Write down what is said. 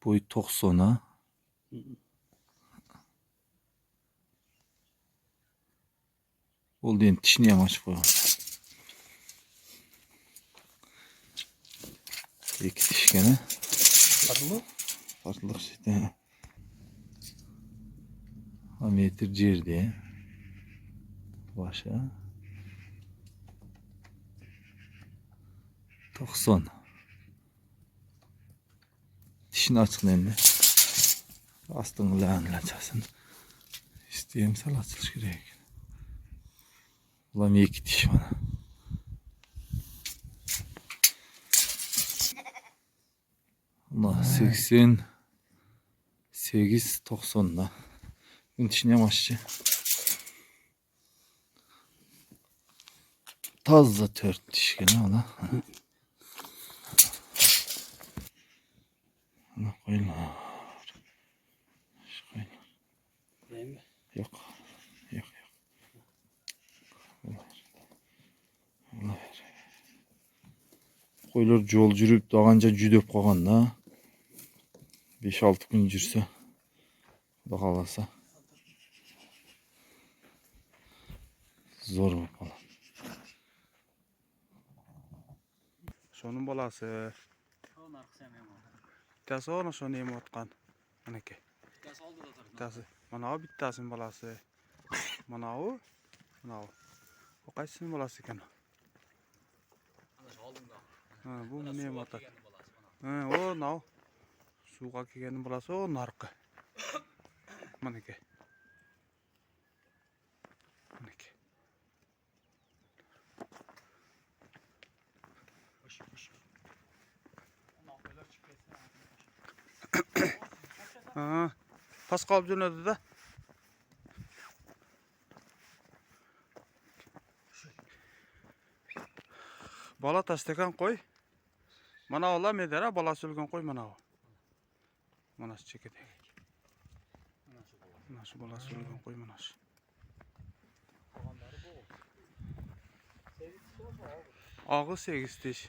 Boy 90'a. Oldu, endi tishni ham ochib qo'yaman. Ikki tishgani. Farqliq işte. Metr жерде. Başa. 90. Tishini açın endi. Astın la'nlachasin. İsteyim sal açılış kerak. Ulan iki tish mana. Allah 88 90'da. Bunun tishini ham ochchi. Tazza 4 tishgani ona. Ana qo'yinglar. Yok. Yok. Allah ver. Qo'ylar yo'l yurib, dag'ancha judab qolganda 5-6 kun yursa, Xudo xolasa zo'r bo'lib qoladi. Şonun balası. Bittasi ona şonu yem otqan. Manaki. Bittasi. Mana o bittasinin balası. Mana o. Mana o. O qaysinin balası ekan? Ha, bu ne yem otar? Ha, o nav. Suga kelganning balası o narqi. Manaki. Manaki. Ha, pas qolib jo'nadi-da. Bala tashlagan qo'y. Mana olar medara balasi o'lgan qo'y mana o. Mana shu chekadek. Mana shu balasi o'lgan qo'y mana shu. Og'zi 8 tish.